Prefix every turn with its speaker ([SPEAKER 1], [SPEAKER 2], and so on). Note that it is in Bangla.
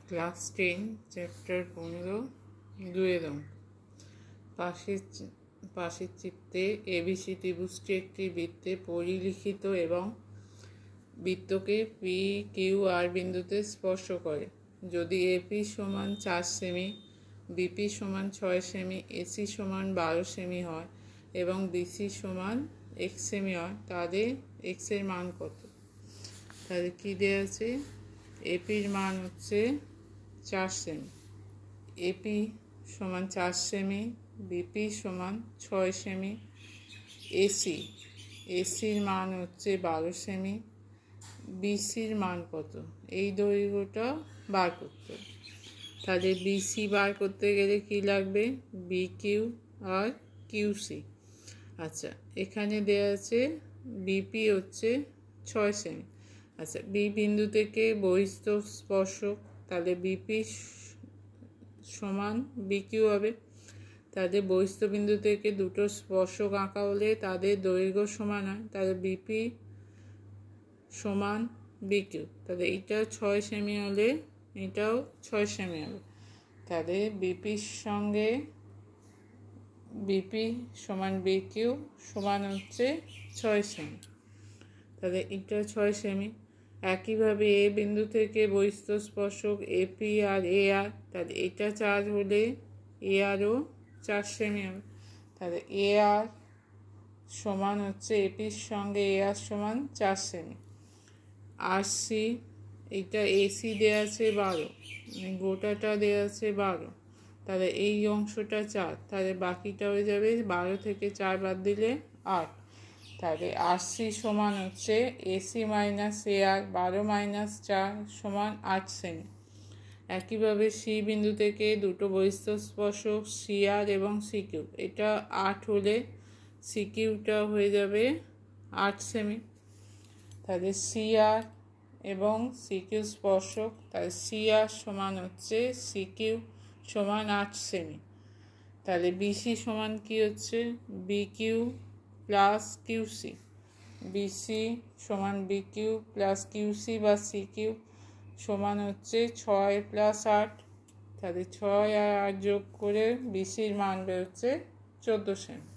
[SPEAKER 1] ক্লাস 10 চ্যাপ্টার 15 দুয়ের অঙ্ক। পাশের চিত্রে এবিসি ত্রিভুজটি একটি বৃত্তে পরিলিখিত এবং বৃত্তকে পি কিউ আর বিন্দুতে স্পর্শ করে। যদি এপি সমান 4 সেমি, বিপি সমান 6 সেমি, এসি সমান 12 সেমি হয় এবং বিসি সমান x সেমি হয়, তাদের x এর মান কত? তাহলে কী দেওয়া আছে? এপির মান হচ্ছে 4 সেমি, এপি সমান 4 সেমি, বিপি সমান 6 সেমি, এসির মান হচ্ছে 12 সেমি, বিসির মান কত? এই দৈর্ঘ্যটা বার করতে হবে। তাহলে বিসি বার করতে গেলে কি লাগবে? B Q R QC. আচ্ছা, এখানে দেওয়া আছে বিপি হচ্ছে 6 সেমি। আচ্ছা, বি বিন্দু থেকে বহিস্থ স্পর্শক, তাহলে বিপি সমান বিকিউ হবে। তাদের বহিস্থ বিন্দু থেকে দুটো স্পর্শক আঁকা হলে তাদের দৈর্ঘ্য সমান হয়, তাহলে বিপি সমান বিকিউ। তাহলে এটা 6 সেমি হলে এটাও 6 সেমি হবে। তাহলে বিপির সঙ্গে বিপি সমান বিকিউ সমান হচ্ছে 6 সেমি। তাহলে এটা 6 সেমি। একইভাবে এ বিন্দু থেকে বহিস্থ স্পর্শক এপি আর এ আর, তাহলে এটা 4 হলে এ আরও 4 সেমি হবে। তাহলে এ আর সমান হচ্ছে এপির সঙ্গে এ আর সমান 4 সেমি। আর সি, এটা এসি দেওয়া আছে 12, গোটাটা দেওয়া আছে 12, তাহলে এই অংশটা 4, তাহলে বাকিটা হয়ে যাবে 12 থেকে 4 বাদ দিলে 8। তাহলে আর সি সমান হচ্ছে এসি মাইনাস এ আর 12 মাইনাস 4 সমান 8 সেমি। একইভাবে সি বিন্দু থেকে দুটো বহিস্থ স্পর্শক সি আর এবং সি কিউ, এটা 8 হলে সি কিউটা হয়ে যাবে 8 সেমি। তাহলে সি আর এবং সি কিউ স্পর্শক, তাহলে সি আর সমান হচ্ছে সি কিউ সমান 8 সেমি। তাহলে বিসি সমান কি হচ্ছে? B Q plus QC. BC সমান বি কিউ প্লাস কিউসি বা সি কিউ সমান হচ্ছে 6 প্লাস 8। তাহলে 6 আর 8 যোগ করে বিসির মান বেরোচ্ছে 14 সেমি।